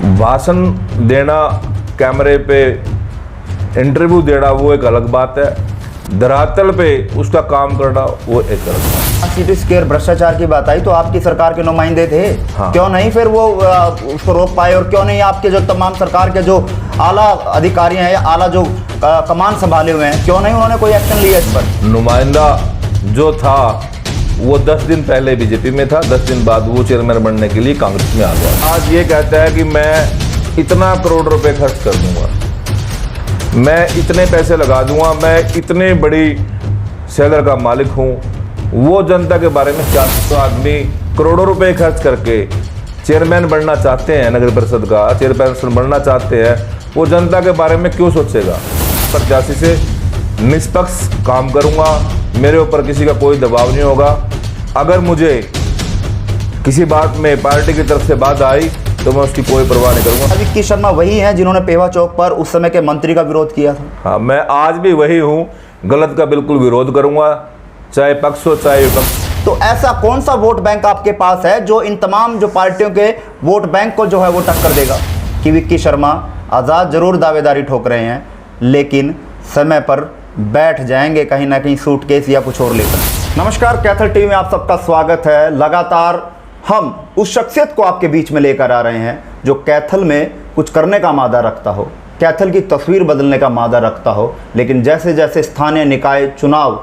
भाषण देना, कैमरे पे इंटरव्यू देना वो एक अलग बात है, धरातल पे उसका काम करना वो एक अलग बात है। सिटी स्क्वायर भ्रष्टाचार की बात आई तो आपकी सरकार के नुमाइंदे थे। हाँ। क्यों नहीं फिर वो उसको रोक पाए, और क्यों नहीं आपके जो तमाम सरकार के जो आला अधिकारी हैं या आला जो कमान संभाले हुए हैं, क्यों नहीं उन्होंने कोई एक्शन लिया इस पर? नुमाइंदा जो था वो 10 दिन पहले बीजेपी में था, 10 दिन बाद वो चेयरमैन बनने के लिए कांग्रेस में आ गया। आज ये कहता है कि मैं इतना करोड़ रुपए खर्च कर दूंगा, मैं इतने पैसे लगा दूंगा, मैं इतने बड़ी शहर का मालिक हूँ। वो जनता के बारे में क्या? तो आदमी करोड़ों रुपए खर्च करके चेयरमैन बनना चाहते हैं, नगर परिषद का चेयरपर्सन बनना चाहते हैं, वो जनता के बारे में क्यों सोचेगा? प्रत्याशी से निष्पक्ष काम करूंगा, मेरे ऊपर किसी का कोई दबाव नहीं होगा। अगर मुझे किसी बात में पार्टी की तरफ से बात आई तो मैं उसकी कोई परवाह नहीं करूंगा। विक्की शर्मा वही हैं जिन्होंने पेवा चौक पर उस समय के मंत्री का विरोध किया था। हाँ, मैं आज भी वही हूँ, गलत का बिल्कुल विरोध करूंगा, चाहे पक्ष हो चाहे विपक्ष। तो ऐसा कौन सा वोट बैंक आपके पास है जो इन तमाम जो पार्टियों के वोट बैंक को जो है वो टक्कर देगा कि विक्की शर्मा आज़ाद जरूर दावेदारी ठोक रहे हैं लेकिन समय पर बैठ जाएंगे कहीं ना कहीं सूटकेस या कुछ और लेकर। नमस्कार, कैथल टीवी में आप सबका स्वागत है। लगातार हम उस शख्सियत को आपके बीच में लेकर आ रहे हैं जो कैथल में कुछ करने का मादा रखता हो, कैथल की तस्वीर बदलने का मादा रखता हो, लेकिन जैसे जैसे स्थानीय निकाय चुनाव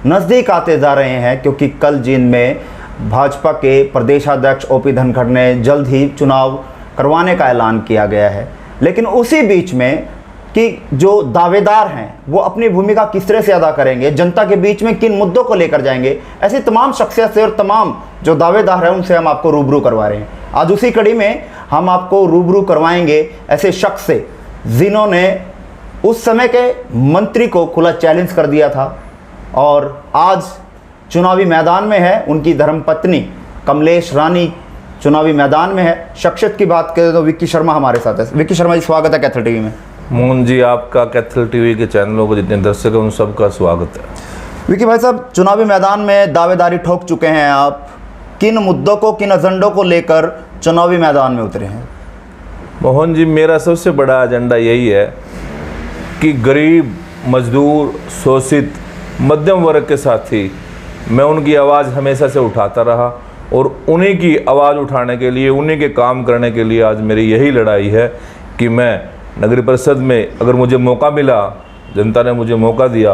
नज़दीक आते जा रहे हैं, क्योंकि कल जींद में भाजपा के प्रदेशाध्यक्ष ओपी धनखड़ ने जल्द ही चुनाव करवाने का ऐलान किया गया है, लेकिन उसी बीच में कि जो दावेदार हैं वो अपनी भूमिका किस तरह से अदा करेंगे, जनता के बीच में किन मुद्दों को लेकर जाएंगे, ऐसी तमाम शख्सियत से और तमाम जो दावेदार हैं उनसे हम आपको रूबरू करवा रहे हैं। आज उसी कड़ी में हम आपको रूबरू करवाएंगे ऐसे शख्स से जिन्होंने उस समय के मंत्री को खुला चैलेंज कर दिया था और आज चुनावी मैदान में है। उनकी धर्मपत्नी कमलेश रानी चुनावी मैदान में है। शख्सियत की बात करें तो विक्की शर्मा हमारे साथ है। विक्की शर्मा जी, स्वागत है कैथल टीवी में। मोहन जी, आपका कैथल टीवी के चैनलों को जितने दर्शक हैं उन सबका स्वागत है। विक्की भाई साहब, चुनावी मैदान में दावेदारी ठोक चुके हैं आप, किन मुद्दों को, किन एजेंडों को लेकर चुनावी मैदान में उतरे हैं? मोहन जी, मेरा सबसे बड़ा एजेंडा यही है कि गरीब, मजदूर, शोषित, मध्यम वर्ग के साथी मैं उनकी आवाज़ हमेशा से उठाता रहा और उन्हीं की आवाज़ उठाने के लिए, उन्हीं के काम करने के लिए आज मेरी यही लड़ाई है कि मैं नगरीय परिषद में अगर मुझे मौका मिला, जनता ने मुझे मौका दिया,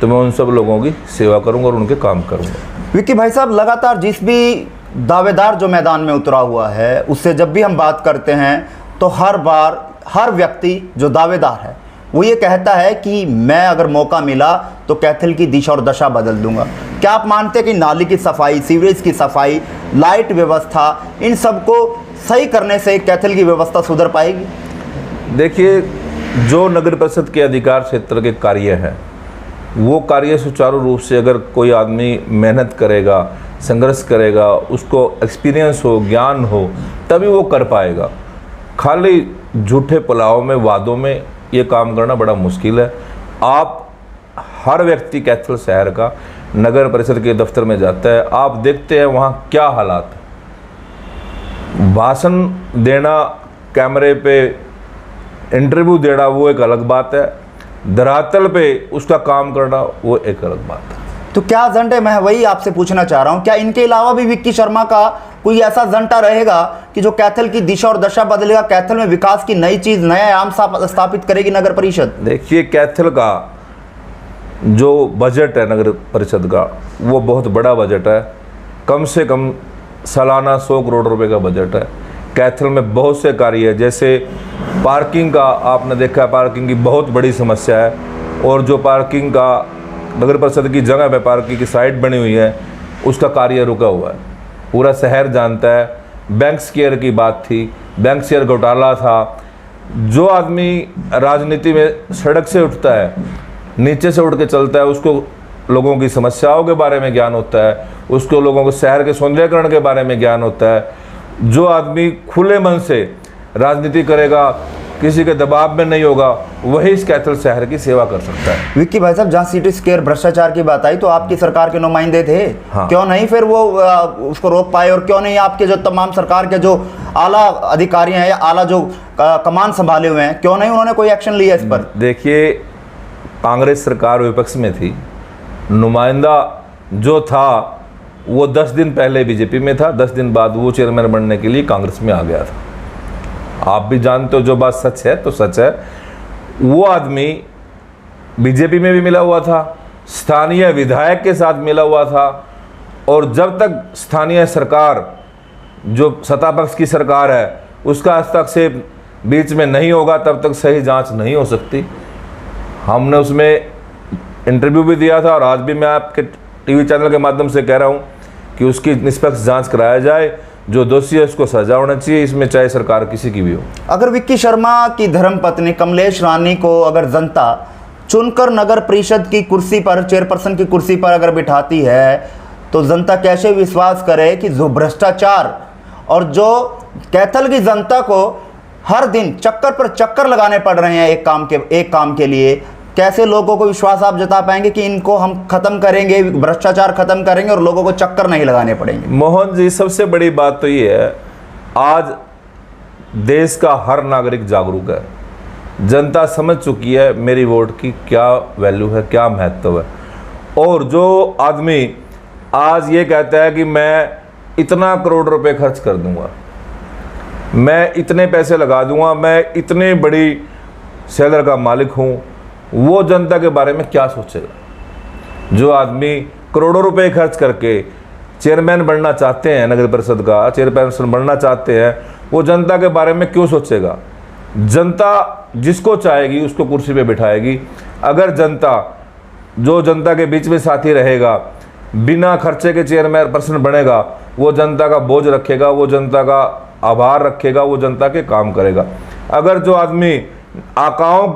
तो मैं उन सब लोगों की सेवा करूंगा और उनके काम करूंगा। विक्की भाई साहब, लगातार जिस भी दावेदार जो मैदान में उतरा हुआ है उससे जब भी हम बात करते हैं तो हर बार हर व्यक्ति जो दावेदार है वो ये कहता है कि मैं अगर मौका मिला तो कैथल की दिशा और दशा बदल दूंगा। क्या आप मानते हैं कि नाली की सफाई, सीवरेज की सफाई, लाइट व्यवस्था, इन सबको सही करने से कैथल की व्यवस्था सुधर पाएगी? देखिए, जो नगर परिषद के अधिकार क्षेत्र के कार्य हैं वो कार्य सुचारू रूप से अगर कोई आदमी मेहनत करेगा, संघर्ष करेगा, उसको एक्सपीरियंस हो, ज्ञान हो, तभी वो कर पाएगा। खाली झूठे पुलाव में, वादों में ये काम करना बड़ा मुश्किल है। आप हर व्यक्ति कैथल शहर का नगर परिषद के दफ्तर में जाता है, आप देखते हैं वहाँ क्या हालात है। भाषण देना, कैमरे पे इंटरव्यू देना वो एक अलग बात है, धरातल पे उसका काम करना वो एक अलग बात है। तो क्या एजेंडे, मैं वही आपसे पूछना चाह रहा हूँ, क्या इनके अलावा भी विक्की शर्मा का कोई ऐसा एजेंडा रहेगा कि जो कैथल की दिशा और दशा बदलेगा, कैथल में विकास की नई चीज़, नया आयाम स्थापित करेगी नगर परिषद? देखिए, कैथल का जो बजट है नगर परिषद का वो बहुत बड़ा बजट है, कम से कम सालाना 100 करोड़ रुपए का बजट है। कैथल में बहुत से कार्य है, जैसे पार्किंग का आपने देखा, पार्किंग की बहुत बड़ी समस्या है और जो पार्किंग का नगर परिषद की जगह पे पार्किंग की साइट बनी हुई है उसका कार्य रुका हुआ है, पूरा शहर जानता है। बैंक शेयर की बात थी, बैंक शेयर घोटाला था। जो आदमी राजनीति में सड़क से उठता है, नीचे से उठ के चलता है, उसको लोगों की समस्याओं के बारे में ज्ञान होता है, उसको लोगों के शहर के सौंदर्यीकरण के बारे में ज्ञान होता है। जो आदमी खुले मन से राजनीति करेगा, किसी के दबाव में नहीं होगा, वही इस कैथल शहर की सेवा कर सकता है। विक्की भाई साहब, जहाँ सिटी स्क्वायर भ्रष्टाचार की बात आई तो आपकी सरकार के नुमाइंदे थे। हाँ। क्यों नहीं फिर वो उसको रोक पाए, और क्यों नहीं आपके जो तमाम सरकार के जो आला अधिकारी हैं या आला जो कमान संभाले हुए हैं, क्यों नहीं उन्होंने कोई एक्शन लिया इस पर? देखिए, कांग्रेस सरकार विपक्ष में थी, नुमाइंदा जो था वो 10 दिन पहले बीजेपी में था, 10 दिन बाद वो चेयरमैन बनने के लिए कांग्रेस में आ गया था। आप भी जानते हो, जो बात सच है तो सच है। वो आदमी बीजेपी में भी मिला हुआ था, स्थानीय विधायक के साथ मिला हुआ था, और जब तक स्थानीय सरकार जो सत्ता पक्ष की सरकार है उसका हस्तक्षेप बीच में नहीं होगा तब तक सही जांच नहीं हो सकती। हमने उसमें इंटरव्यू भी दिया था, और आज भी मैं आपके टीवी चैनल के माध्यम से कह रहा हूं कि उसकी निष्पक्ष जांच कराया जाए, जो दोषी है उसको सजा होना चाहिए, इसमें चाहे सरकार किसी की भी हो। अगर विक्की शर्मा की धर्मपत्नी कमलेश रानी को अगर जनता चुनकर नगर परिषद की कुर्सी पर, चेयरपर्सन की कुर्सी पर अगर बिठाती है, तो जनता कैसे विश्वास करे कि जो भ्रष्टाचार और जो कैथल की जनता को हर दिन चक्कर पर चक्कर लगाने पड़ रहे हैं एक काम के लिए, कैसे लोगों को विश्वास आप जता पाएंगे कि इनको हम खत्म करेंगे, भ्रष्टाचार खत्म करेंगे और लोगों को चक्कर नहीं लगाने पड़ेंगे? मोहन जी, सबसे बड़ी बात तो ये है, आज देश का हर नागरिक जागरूक है। जनता समझ चुकी है मेरी वोट की क्या वैल्यू है, क्या महत्व है। और जो आदमी आज ये कहता है कि मैं इतना करोड़ रुपए खर्च कर दूंगा, मैं इतने पैसे लगा दूंगा, मैं इतनी बड़ी सेलर का मालिक हूं, वो जनता के बारे में क्या सोचेगा? जो आदमी करोड़ों रुपए खर्च करके चेयरमैन बनना चाहते हैं, नगर परिषद का चेयरपर्सन बनना चाहते हैं, वो जनता के बारे में क्यों सोचेगा? जनता जिसको चाहेगी उसको कुर्सी पे बिठाएगी। अगर जनता, जो जनता के बीच में साथी रहेगा, बिना खर्चे के चेयरमैन पर्सन बनेगा, वो जनता का बोझ रखेगा, वो जनता का आभार रखेगा, वो जनता के काम करेगा। अगर जो आदमी आकाओं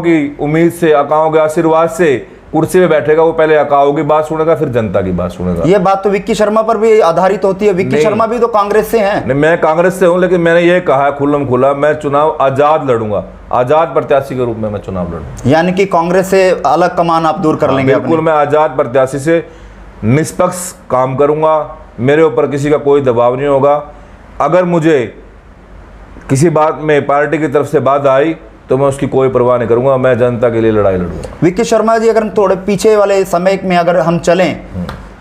की उम्मीद से, आकाओं के आशीर्वाद से कुर्सी पे बैठेगा, वो पहले आकाओं की बात सुनेगा, फिर जनता की बात सुनेगा। ये बात तो विक्की शर्मा पर भी आधारित होती है। विक्की शर्मा भी तो कांग्रेस से हैं। नहीं, मैं कांग्रेस से हूं, लेकिन मैंने ये कहा खुल्लम खुला, मैं चुनाव आजाद लड़ूंगा, आजाद प्रत्याशी के रूप में मैं चुनाव लड़ूंगा। यानी कि कांग्रेस से अलग कमान आप दूर कर लेंगे? बिल्कुल, मैं आजाद प्रत्याशी से निष्पक्ष काम करूंगा, मेरे ऊपर किसी का कोई दबाव नहीं होगा। अगर मुझे किसी बात में पार्टी की तरफ से बाधा आई तो मैं उसकी कोई परवाह नहीं करूंगा, मैं जनता के लिए लड़ाई लड़ूंगा। विक्की शर्मा जी, अगर थोड़े पीछे वाले समय में अगर हम चलें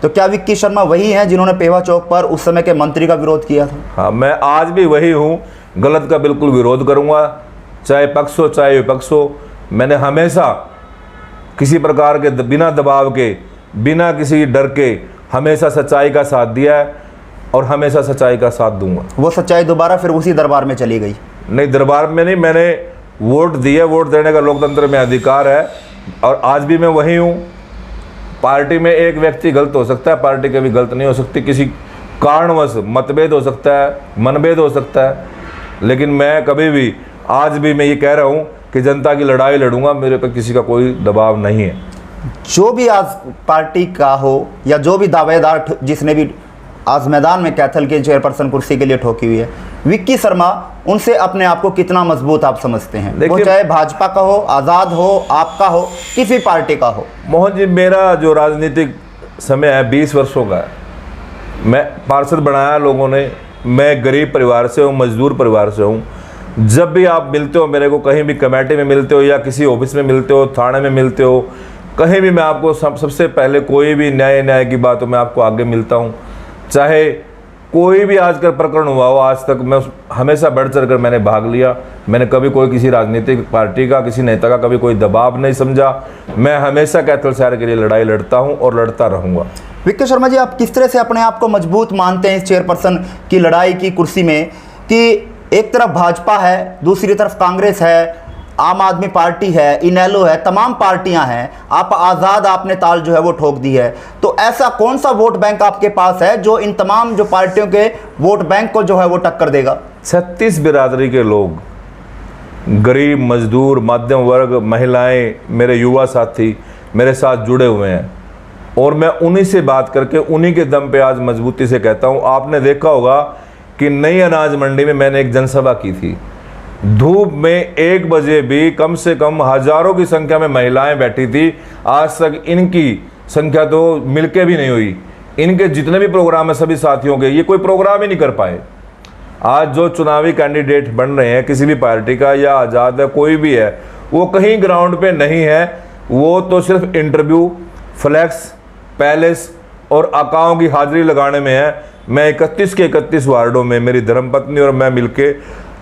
तो क्या विक्की शर्मा वही हैं जिन्होंने पेवा चौक पर उस समय के मंत्री का विरोध किया था? हाँ, मैं आज भी वही हूँ, गलत का बिल्कुल विरोध करूंगा, चाहे पक्ष हो चाहे विपक्ष हो। मैंने हमेशा किसी प्रकार के बिना दबाव के, बिना किसी डर के हमेशा सच्चाई का साथ दिया है और हमेशा सच्चाई का साथ दूंगा। वो सच्चाई दोबारा फिर उसी दरबार में चली गई? नहीं, दरबार में नहीं, मैंने वोट दिए, वोट देने का लोकतंत्र में अधिकार है, और आज भी मैं वही हूँ। पार्टी में एक व्यक्ति गलत हो सकता है, पार्टी कभी गलत नहीं हो सकती, किसी कारणवश मतभेद हो सकता है, मनभेद हो सकता है, लेकिन मैं कभी भी, आज भी मैं ये कह रहा हूँ कि जनता की लड़ाई लड़ूंगा, मेरे पर किसी का कोई दबाव नहीं है। जो भी आज पार्टी का हो या जो भी दावेदार जिसने भी आज मैदान में कैथल के चेयरपर्सन कुर्सी के लिए ठोकी हुई है, विक्की शर्मा उनसे अपने आप को कितना मजबूत आप समझते हैं? वो चाहे भाजपा का हो, आज़ाद हो, आपका हो, किसी पार्टी का हो। मोहन जी, मेरा जो राजनीतिक समय है 20 वर्षों का है। मैं पार्षद बनाया लोगों ने, मैं गरीब परिवार से हूँ, मजदूर परिवार से हूँ। जब भी आप मिलते हो मेरे को, कहीं भी कमेटी में मिलते हो या किसी ऑफिस में मिलते हो, थाने में मिलते हो, कहीं भी मैं आपको सबसे पहले कोई भी न्याय की बात हो मैं आपको आगे मिलता हूँ। चाहे कोई भी आजकल प्रकरण हुआ हो, आज तक मैं हमेशा बढ़ चढ़ कर मैंने भाग लिया। मैंने कभी कोई किसी राजनीतिक पार्टी का, किसी नेता का कभी कोई दबाव नहीं समझा। मैं हमेशा कैथल शहर के लिए लड़ाई लड़ता हूं और लड़ता रहूंगा। विक्की शर्मा जी, आप किस तरह से अपने आप को मजबूत मानते हैं इस चेयरपर्सन की लड़ाई की कुर्सी में, कि एक तरफ भाजपा है, दूसरी तरफ कांग्रेस है, आम आदमी पार्टी है, इनेलो है, तमाम पार्टियां हैं, आप आज़ाद, आपने ताल जो है वो ठोक दी है, तो ऐसा कौन सा वोट बैंक आपके पास है जो इन तमाम जो पार्टियों के वोट बैंक को जो है वो टक्कर देगा? 36 बिरादरी के लोग, गरीब, मजदूर, मध्यम वर्ग, महिलाएं, मेरे युवा साथी मेरे साथ जुड़े हुए हैं, और मैं उन्हीं से बात करके उन्हीं के दम पे आज मजबूती से कहता हूँ। आपने देखा होगा कि नई अनाज मंडी में मैंने एक जनसभा की थी, धूप में 1 बजे भी कम से कम हजारों की संख्या में महिलाएं बैठी थी। आज तक इनकी संख्या तो मिलके भी नहीं हुई। इनके जितने भी प्रोग्राम है सभी साथियों के, ये कोई प्रोग्राम ही नहीं कर पाए। आज जो चुनावी कैंडिडेट बन रहे हैं किसी भी पार्टी का या आज़ाद है कोई भी है, वो कहीं ग्राउंड पे नहीं है। वो तो सिर्फ इंटरव्यू, फ्लैक्स, पैलेस और आकाओं की हाजिरी लगाने में है। मैं 31 के 31 वार्डों में मेरी धर्मपत्नी और मैं मिलके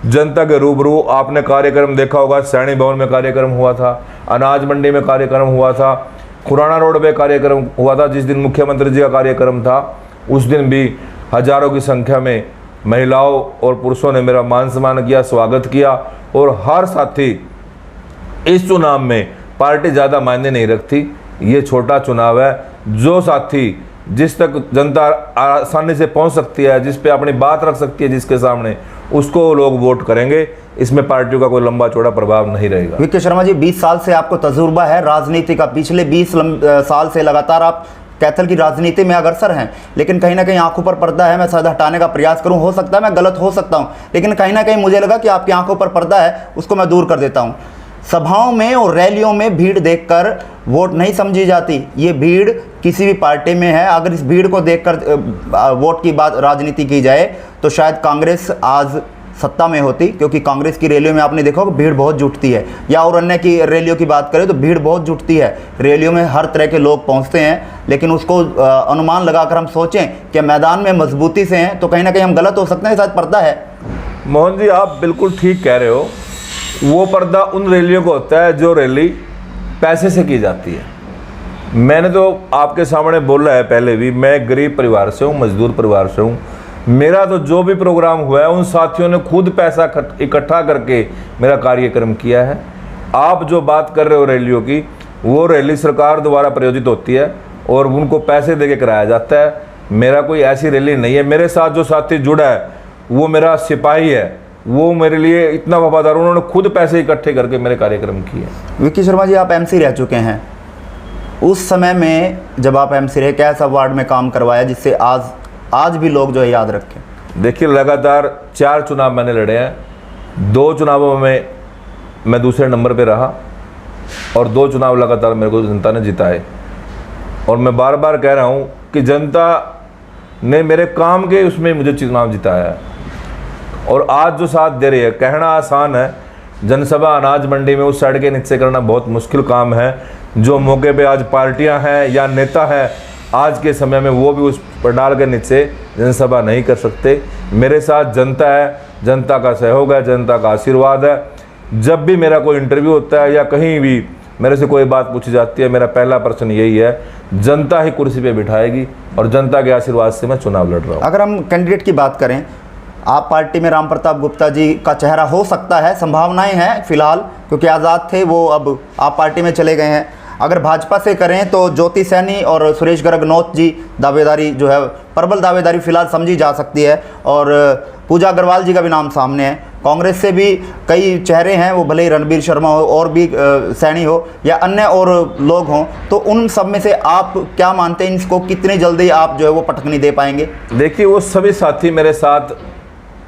जनता के रूबरू, आपने कार्यक्रम देखा होगा, सैनी भवन में कार्यक्रम हुआ था, अनाज मंडी में कार्यक्रम हुआ था, खुराना रोड पे कार्यक्रम हुआ था। जिस दिन मुख्यमंत्री जी का कार्यक्रम था उस दिन भी हजारों की संख्या में महिलाओं और पुरुषों ने मेरा मान सम्मान किया, स्वागत किया। और हर साथी, इस चुनाव में पार्टी ज़्यादा मायने नहीं रखती, ये छोटा चुनाव है। जो साथी जिस तक जनता आसानी से पहुंच सकती है, जिस पे अपनी बात रख सकती है जिसके सामने, उसको लोग वोट करेंगे। इसमें पार्टियों का कोई लंबा चौड़ा प्रभाव नहीं रहेगा। वीके शर्मा जी, 20 साल से आपको तजुर्बा है राजनीति का। पिछले 20 साल से लगातार आप कैथल की राजनीति में अग्रसर हैं, लेकिन कहीं ना कहीं आंखों पर पर्दा है। मैं शायद हटाने का प्रयास करूं, हो सकता है मैं गलत हो सकता हूं, लेकिन कहीं ना कहीं मुझे लगा कि आपकी आंखों पर पर्दा है, उसको मैं दूर कर देता हूं। सभाओं में और रैलियों में भीड़ देखकर वोट नहीं समझी जाती। ये भीड़ किसी भी पार्टी में है, अगर इस भीड़ को देखकर वोट की बात राजनीति की जाए तो शायद कांग्रेस आज सत्ता में होती, क्योंकि कांग्रेस की रैलियों में आपने देखा होगा भीड़ बहुत जुटती है। या और अन्य की रैलियों की बात करें तो भीड़ बहुत जुटती है। रैलियों में हर तरह के लोग पहुंचते हैं, लेकिन उसको अनुमान लगाकर हम सोचें कि मैदान में मजबूती से हैं तो कहीं ना कहीं हम गलत हो सकते हैं, शायद पर्दा है। मोहन जी, आप बिल्कुल ठीक कह रहे हो। वो पर्दा उन रैलियों को होता है जो रैली पैसे से की जाती है। मैंने तो आपके सामने बोला है पहले भी, मैं गरीब परिवार से हूँ, मजदूर परिवार से हूँ। मेरा तो जो भी प्रोग्राम हुआ है उन साथियों ने खुद पैसा इकट्ठा करके मेरा कार्यक्रम किया है। आप जो बात कर रहे हो रैलियों की, वो रैली सरकार द्वारा प्रायोजित होती है और उनको पैसे देके कराया जाता है। मेरा कोई ऐसी रैली नहीं है। मेरे साथ जो साथी जुड़ा है वो मेरा सिपाही है, वो मेरे लिए इतना वफादार, उन्होंने खुद पैसे इकट्ठे करके मेरे कार्यक्रम किए। विक्की शर्मा जी, आप एमसी रह चुके हैं। उस समय में जब आप एमसी रहे, कैसा वार्ड में काम करवाया जिससे आज भी लोग जो है याद रखें? देखिए, लगातार 4 चुनाव मैंने लड़े हैं। 2 चुनावों में मैं दूसरे नंबर पे रहा और 2 चुनाव लगातार मेरे को जनता ने जिताए। और मैं बार बार कह रहा हूँ कि जनता ने मेरे काम के उसमें मुझे चुनाव जिताया है। और आज जो साथ दे रही है, कहना आसान है, जनसभा अनाज मंडी में उस साइड के नीचे करना बहुत मुश्किल काम है। जो मौके पे आज पार्टियां हैं या नेता है, आज के समय में वो भी उस पंडाल के नीचे जनसभा नहीं कर सकते। मेरे साथ जनता है, जनता का सहयोग है, जनता का आशीर्वाद है। जब भी मेरा कोई इंटरव्यू होता है या कहीं भी मेरे से कोई बात पूछी जाती है, मेरा पहला प्रश्न यही है, जनता ही कुर्सी पे बिठाएगी और जनता के आशीर्वाद से मैं चुनाव लड़ रहा हूँ। अगर हम कैंडिडेट की बात करें, आप पार्टी में राम प्रताप गुप्ता जी का चेहरा हो सकता है, संभावनाएं हैं फिलहाल, क्योंकि आज़ाद थे वो, अब आप पार्टी में चले गए हैं। अगर भाजपा से करें तो ज्योति सैनी और सुरेश गरगनौत जी दावेदारी जो है, प्रबल दावेदारी फिलहाल समझी जा सकती है। और पूजा अग्रवाल जी का भी नाम सामने है। कांग्रेस से भी कई चेहरे हैं, वो भले ही रणबीर शर्मा हो और भी सैनी हो या अन्य और लोग हों, तो उन सब में से आप क्या मानते हैं, इसको कितनी जल्दी आप जो है वो पटकनी दे पाएंगे? देखिए, वो सभी साथी मेरे साथ,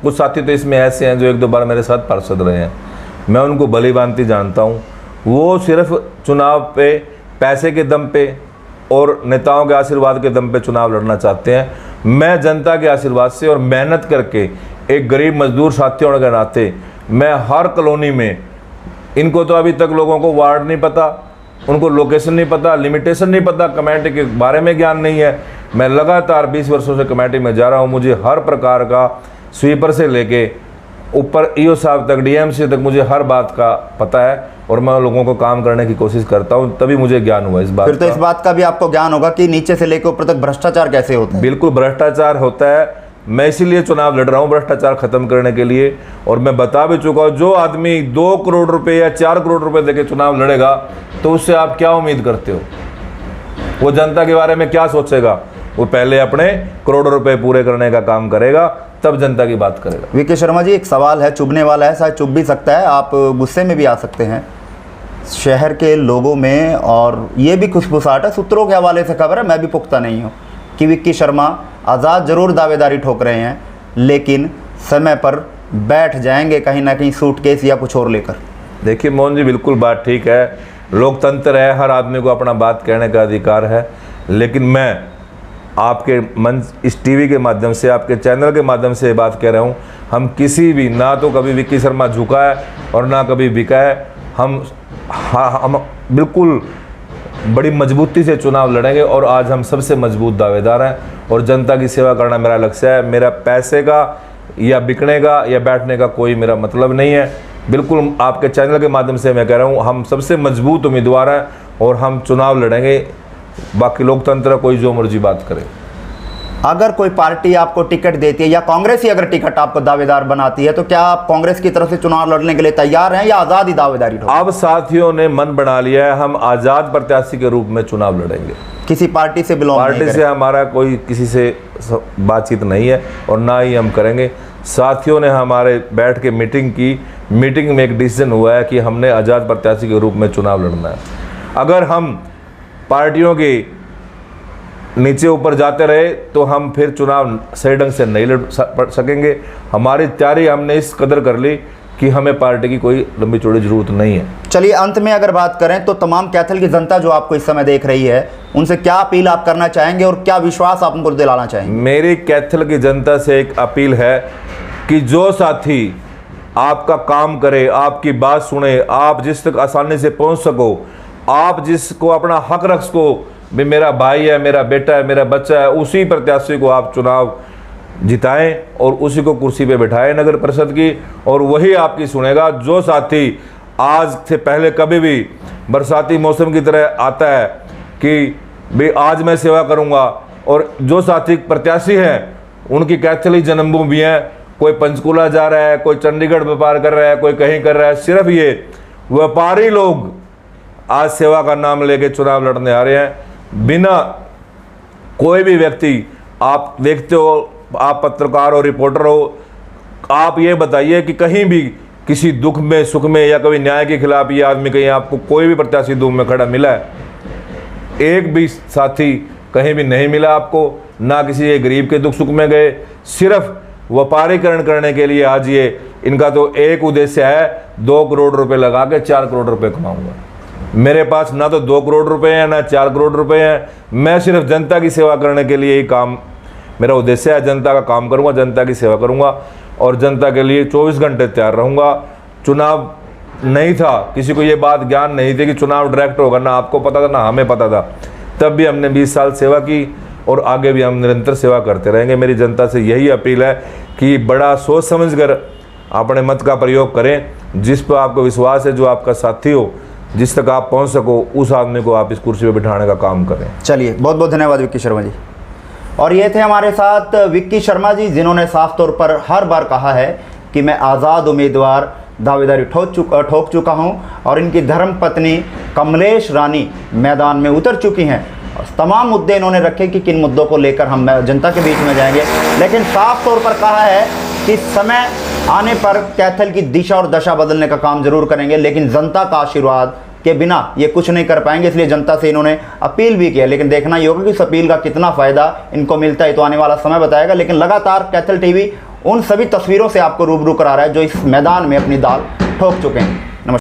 कुछ साथी तो इसमें ऐसे हैं जो 1-2 बार मेरे साथ पार्षद रहे हैं, मैं उनको भली भांति जानता हूँ। वो सिर्फ चुनाव पे पैसे के दम पे और नेताओं के आशीर्वाद के दम पे चुनाव लड़ना चाहते हैं। मैं जनता के आशीर्वाद से और मेहनत करके, एक गरीब मजदूर साथी होने के नाते, मैं हर कॉलोनी में, इनको तो अभी तक लोगों को वार्ड नहीं पता, उनको लोकेशन नहीं पता, लिमिटेशन नहीं पता, कमेटी के बारे में ज्ञान नहीं है। मैं लगातार 20 वर्षों से कमेटी में जा रहा हूँ। मुझे हर प्रकार का, स्वीपर से लेके ऊपर ईओ साहब तक, डीएमसी तक, मुझे हर बात का पता है और मैं लोगों को काम करने की कोशिश करता हूँ। तभी मुझे ज्ञान हुआ इस बात का। फिर तो इस बात का भी आपको ज्ञान होगा कि नीचे से लेकर ऊपर तक भ्रष्टाचार कैसे होता है। बिल्कुल भ्रष्टाचार होता है। मैं इसीलिए चुनाव लड़ रहा हूँ, भ्रष्टाचार खत्म करने के लिए। और मैं बता भी चुका हूँ, जो आदमी 2 करोड़ रुपए या 4 करोड़ रुपए देके चुनाव लड़ेगा तो उससे आप क्या उम्मीद करते हो? वो जनता के बारे में क्या सोचेगा? वो पहले अपने करोड़ों रुपए पूरे करने का काम करेगा, तब जनता की बात करेगा। वीके शर्मा जी, एक सवाल है, चुभने वाला है, शायद चुभ भी सकता है, आप गुस्से में भी आ सकते हैं। शहर के लोगों में और ये भी खुशबुसाहट है, सूत्रों के हवाले से खबर है, मैं भी पुख्ता नहीं हूँ, कि विक्की शर्मा आज़ाद जरूर दावेदारी ठोक रहे हैं, लेकिन समय पर बैठ जाएंगे कहीं ना कहीं सूटकेस या कुछ और लेकर? देखिए मोहन जी, बिल्कुल बात ठीक है, लोकतंत्र है, हर आदमी को अपना बात कहने का अधिकार है। लेकिन मैं आपके मंच, इस टीवी के माध्यम से, आपके चैनल के माध्यम से बात कह रहा हूँ, हम किसी भी, ना तो कभी विक्की शर्मा झुका है और ना कभी बिका है। हम बिल्कुल बड़ी मजबूती से चुनाव लड़ेंगे और आज हम सबसे मजबूत दावेदार हैं और जनता की सेवा करना मेरा लक्ष्य है। मेरा पैसे का या बिकने का या बैठने का कोई मेरा मतलब नहीं है। बिल्कुल आपके चैनल के माध्यम से मैं कह रहा हूँ, हम सबसे मजबूत उम्मीदवार हैं और हम चुनाव लड़ेंगे। बाकी लोकतंत्र, कोई जो मर्जी बात करे। अगर कोई पार्टी आपको टिकट देती है या कांग्रेस ही अगर टिकट आपको दावेदार बनाती है, तो क्या आप कांग्रेस की तरफ से चुनाव लड़ने के लिए तैयार हैं या आज़ाद ही दावेदारी? अब साथियों ने मन बना लिया है, हम आज़ाद प्रत्याशी के रूप में चुनाव लड़ेंगे। किसी पार्टी से बिलोंग नहीं पार्टी से हमारा कोई किसी से बातचीत नहीं है और ना ही हम करेंगे। साथियों ने हमारे बैठ के मीटिंग की, मीटिंग में एक डिसीजन हुआ है कि हमने आज़ाद प्रत्याशी के रूप में चुनाव लड़ना है। अगर हम पार्टियों के नीचे ऊपर जाते रहे तो हम फिर चुनाव सही ढंग से नहीं लड़ सकेंगे। हमारी तैयारी हमने इस कदर कर ली कि हमें पार्टी की कोई लंबी चौड़ी जरूरत नहीं है। चलिए, अंत में अगर बात करें तो तमाम कैथल की जनता जो आपको इस समय देख रही है, उनसे क्या अपील आप करना चाहेंगे और क्या विश्वास आप उनको दिलाना चाहेंगे? मेरी कैथल की जनता से एक अपील है कि जो साथी आपका काम करे, आपकी बात सुने, आप जिस तक आसानी से पहुंच सको, आप जिसको अपना हक रख सको, भी मेरा भाई है, मेरा बेटा है, मेरा बच्चा है, उसी प्रत्याशी को आप चुनाव जिताएं और उसी को कुर्सी पे बिठाएं नगर परिषद की, और वही आपकी सुनेगा। जो साथी आज से पहले कभी भी बरसाती मौसम की तरह आता है कि भाई आज मैं सेवा करूंगा, और जो साथी प्रत्याशी हैं उनकी कैथली जन्मभूमि भी है, कोई पंचकूला जा रहा है, कोई चंडीगढ़ व्यापार कर रहा है, कोई कहीं कर रहा है, सिर्फ ये व्यापारी लोग आज सेवा का नाम लेके चुनाव लड़ने आ रहे हैं। बिना कोई भी व्यक्ति, आप देखते हो, आप पत्रकार हो, रिपोर्टर हो, आप ये बताइए कि कहीं भी किसी दुख में, सुख में या कभी न्याय के खिलाफ ये आदमी कहीं आपको कोई भी प्रत्याशी दुख में खड़ा मिला है? एक भी साथी कहीं भी नहीं मिला आपको, ना किसी एक गरीब के दुख सुख में गए। सिर्फ व्यापारीकरण करने के लिए आज ये इनका तो एक उद्देश्य है, 2 करोड़ रुपए लगा के 4 करोड़ रुपए कमाऊंगा। मेरे पास ना तो 2 करोड़ रुपए हैं ना 4 करोड़ रुपए हैं। मैं सिर्फ जनता की सेवा करने के लिए ही काम, मेरा उद्देश्य है, जनता का काम करूंगा, जनता की सेवा करूंगा और जनता के लिए 24 घंटे तैयार रहूंगा। चुनाव नहीं था, किसी को ये बात ज्ञान नहीं थी कि चुनाव डायरेक्ट होगा, ना आपको पता था ना हमें पता था। तब भी हमने 20 साल सेवा की और आगे भी हम निरंतर सेवा करते रहेंगे। मेरी जनता से यही अपील है कि बड़ा सोच समझकर अपने मत का प्रयोग करें। जिस पर आपको विश्वास है, जो आपका साथी हो, जिस तक आप पहुंच सको, उस आदमी को आप इस कुर्सी पर बिठाने का काम करें। चलिए, बहुत बहुत धन्यवाद विक्की शर्मा जी। और ये थे हमारे साथ विक्की शर्मा जी, जिन्होंने साफ तौर पर हर बार कहा है कि मैं आज़ाद उम्मीदवार दावेदारी ठोक चुका हूं और इनकी धर्मपत्नी कमलेश रानी मैदान में उतर चुकी हैं। तमाम मुद्दे इन्होंने रखे कि किन मुद्दों को लेकर हम जनता के बीच में जाएंगे, लेकिन साफ तौर पर कहा है कि समय आने पर कैथल की दिशा और दशा बदलने का काम जरूर करेंगे, लेकिन जनता का आशीर्वाद के बिना ये कुछ नहीं कर पाएंगे। इसलिए जनता से इन्होंने अपील भी किया, लेकिन देखना ये होगा कि इस अपील का कितना फ़ायदा इनको मिलता है, तो आने वाला समय बताएगा। लेकिन लगातार कैथल टीवी उन सभी तस्वीरों से आपको रूबरू करा रहा है जो इस मैदान में अपनी दाल ठोक चुके हैं।